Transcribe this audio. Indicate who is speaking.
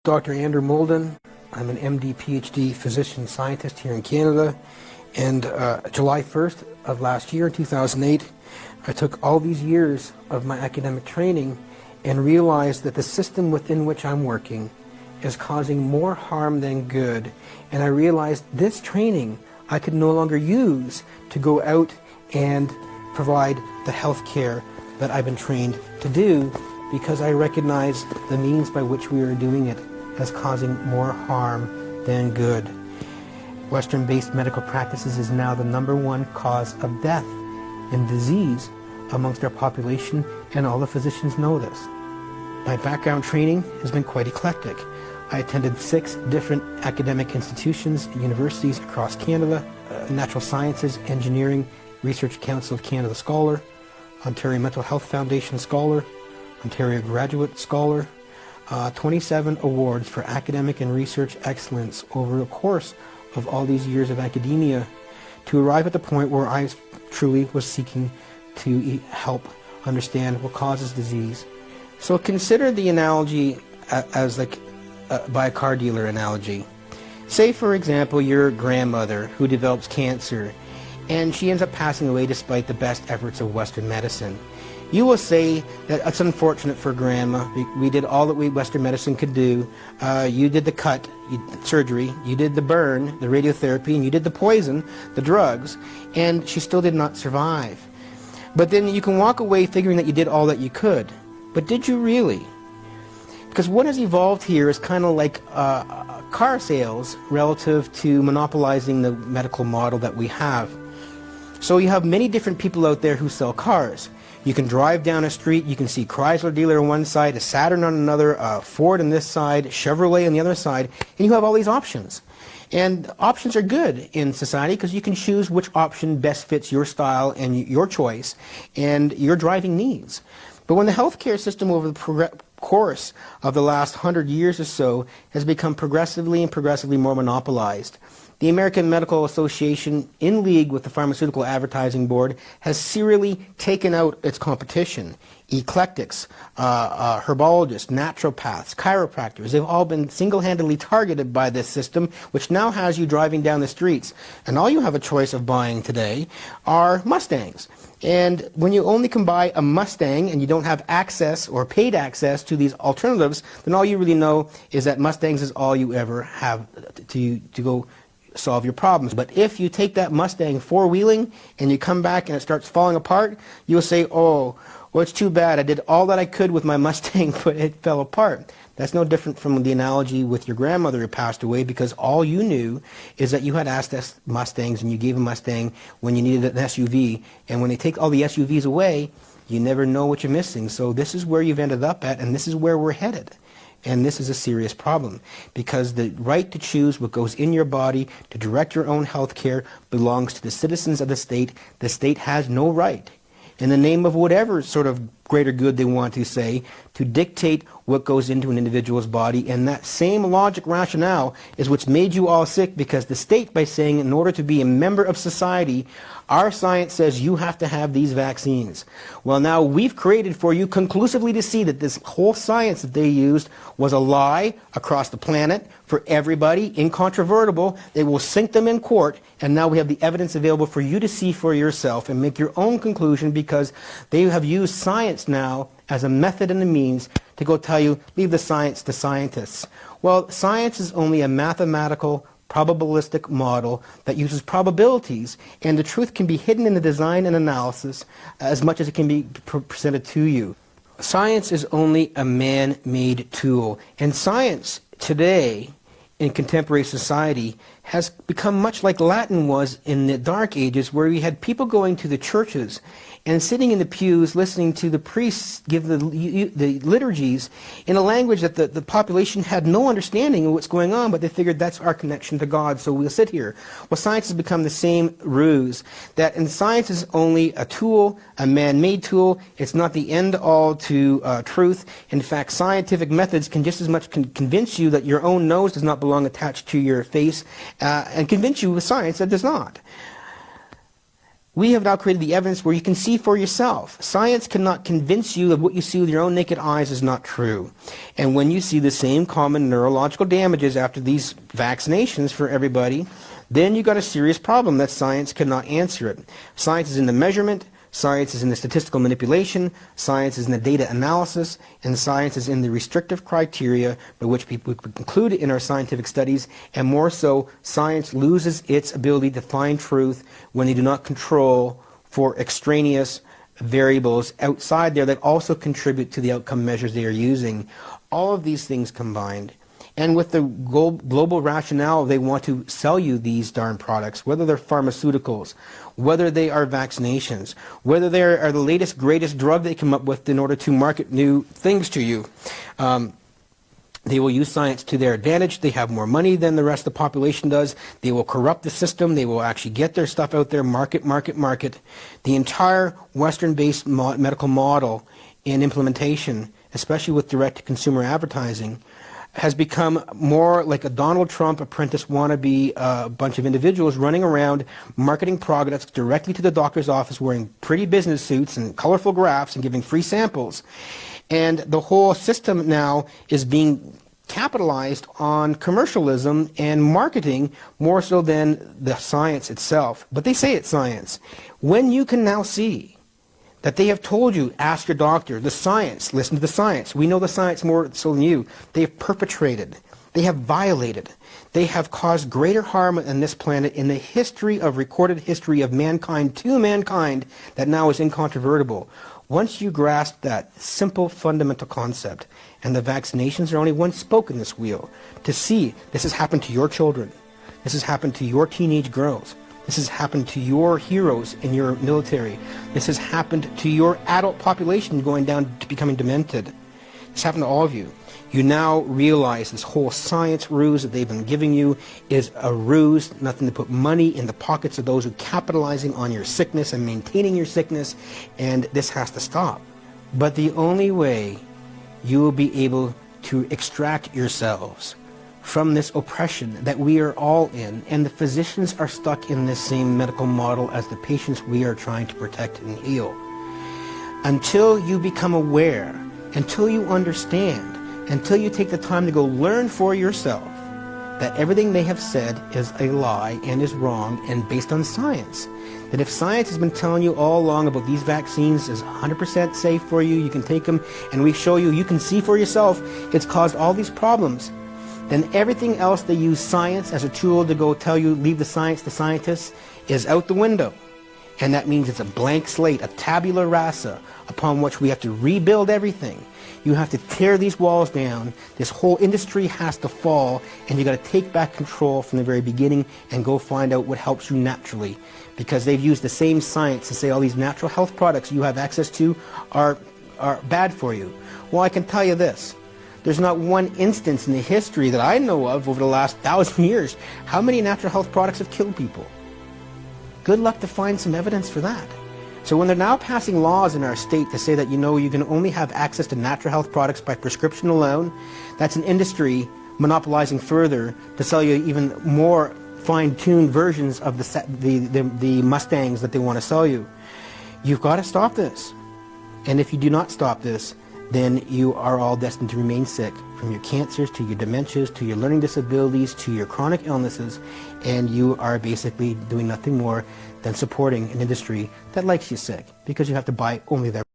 Speaker 1: Dr. Andrew Moulden. I'm an MD, PhD physician scientist here in Canada, and July 1st of last year, 2008, I took all these years of my academic training and realized that the system within which I'm working is causing more harm than good, and I realized this training I could no longer use to go out and provide the health care that I've been trained to do, because I recognize the means by which we are doing it as causing more harm than good. Western-based medical practices is now the #1 cause of death and disease amongst our population, and all the physicians know this. My background training has been quite eclectic. I attended 6 different academic institutions and universities across Canada: Natural Sciences, Engineering, Research Council of Canada Scholar, Ontario Mental Health Foundation Scholar, Ontario Graduate Scholar, 27 awards for academic and research excellence over the course of all these years of academia, to arrive at the point where I truly was seeking to help understand what causes disease. So consider the analogy as like by a car dealer analogy. Say, for example, your grandmother who develops cancer, and she ends up passing away despite the best efforts of Western medicine. You will say that it's unfortunate for Grandma. We did all that Western medicine could do. You did the cut, surgery, you did the burn, the radiotherapy, and you did the poison, the drugs, and she still did not survive. But then you can walk away figuring that you did all that you could. But did you really? Because what has evolved here is kind of like car sales relative to monopolizing the medical model that we have. So you have many different people out there who sell cars. You can drive down a street, you can see Chrysler dealer on one side, a Saturn on another, a Ford on this side, Chevrolet on the other side, and you have all these options. And options are good in society because you can choose which option best fits your style and your choice and your driving needs. But when the healthcare system over the course of the last 100 years or so has become progressively more monopolized, the American Medical Association, in league with the Pharmaceutical Advertising Board, has serially taken out its competition. Eclectics, herbologists, naturopaths, chiropractors, they've all been single-handedly targeted by this system, which now has you driving down the streets. And all you have a choice of buying today are Mustangs. And when you only can buy a Mustang and you don't have access or paid access to these alternatives, then all you really know is that Mustangs is all you ever have to go solve your problems. But if you take that Mustang four-wheeling and you come back and it starts falling apart, you'll say, oh, well, it's too bad. I did all that I could with my Mustang, but it fell apart. That's no different from the analogy with your grandmother who passed away, because all you knew is that you had asked Mustangs and you gave a Mustang when you needed an SUV. And when they take all the SUVs away, you never know what you're missing. So this is where you've ended up at, and this is where we're headed. And this is a serious problem, because the right to choose what goes in your body, to direct your own health care, belongs to the citizens of the state. The state has no right, in the name of whatever sort of greater good they want to say, to dictate what goes into an individual's body. And that same logic rationale is what's made you all sick, because the state, by saying in order to be a member of society, our science says you have to have these vaccines. Well, now we've created for you conclusively to see that this whole science that they used was a lie across the planet for everybody, incontrovertible. They will sink them in court, and now we have the evidence available for you to see for yourself and make your own conclusion, because they have used science now as a method and a means to go tell you, leave the science to scientists. Well, science is only a mathematical, probabilistic model that uses probabilities, and the truth can be hidden in the design and analysis as much as it can be presented to you. Science is only a man-made tool, and science today in contemporary society has become much like Latin was in the Dark Ages, where we had people going to the churches and sitting in the pews listening to the priests give the liturgies in a language that the population had no understanding of what's going on, but they figured that's our connection to God, so we'll sit here. Well, science has become the same ruse, that and science is only a tool, a man-made tool. It's not the end-all to truth. In fact, scientific methods can just as much convince you that your own nose does not belong attached to your face, and convince you with science that does not.
Speaker 2: We have now created the evidence where you can see for yourself. Science cannot convince you that what you see with your own naked eyes is not true. And when you see the same common neurological damages after these vaccinations for everybody, then you've got a serious problem that science cannot answer it. Science is in the measurement, science is in the statistical manipulation, science is in the data analysis, and science is in the restrictive criteria by which people conclude in our scientific studies, and more so, science loses its ability to find truth when they do not control for extraneous variables outside there that also contribute to the outcome measures they are using. All of these things combined. And with the global rationale, they want to sell you these darn products, whether they're pharmaceuticals, whether they are vaccinations, whether they are the latest, greatest drug they come up with in order to market new things to you. They will use science to their advantage. They have more money than the rest of the population does. They will corrupt the system. They will actually get their stuff out there, market. The entire Western-based medical model in implementation, especially with direct-to-consumer advertising, has become more like a Donald Trump apprentice wannabe bunch of individuals running around marketing products directly to the doctor's office wearing pretty business suits and colorful graphs and giving free samples. And the whole system now is being capitalized on commercialism and marketing more so than the science itself. But they say it's science. When you can now see that they have told you, ask your doctor, the science, listen to the science. We know the science more so than you. They have perpetrated, they have violated, they have caused greater harm on this planet in the recorded history of mankind to mankind that now is incontrovertible. Once you grasp that simple fundamental concept, and the vaccinations are only one spoke in this wheel, to see this has happened to your children, this has happened to your teenage girls, this has happened to your heroes in your military. This has happened to your adult population going down to becoming demented. This happened to all of you. You now realize this whole science ruse that they've been giving you is a ruse, nothing to put money in the pockets of those who are capitalizing on your sickness and maintaining your sickness, and this has to stop. But the only way you will be able to extract yourselves from this oppression that we are all in, and the physicians are stuck in this same medical model as the patients we are trying to protect and heal. Until you become aware, until you understand, until you take the time to go learn for yourself that everything they have said is a lie and is wrong and based on science. That if science has been telling you all along about these vaccines is 100% safe for you, you can take them, and we show you, you can see for yourself, it's caused all these problems, then everything else they use science as a tool to go tell you, leave the science to scientists, is out the window. And that means it's a blank slate, a tabula rasa, upon which we have to rebuild everything. You have to tear these walls down, this whole industry has to fall, and you got to take back control from the very beginning and go find out what helps you naturally. Because they've used the same science to say all these natural health products you have access to are bad for you. Well, I can tell you this. There's not one instance in the history that I know of over the last 1,000 years how many natural health products have killed people. Good luck to find some evidence for that. So when they're now passing laws in our state to say that, you know, you can only have access to natural health products by prescription alone, that's an industry monopolizing further to sell you even more fine-tuned versions of the Mustangs that they want to sell you. You've got to stop this. And if you do not stop this, then you are all destined to remain sick, from your cancers to your dementias to your learning disabilities to your chronic illnesses, and you are basically doing nothing more than supporting an industry that likes you sick because you have to buy only their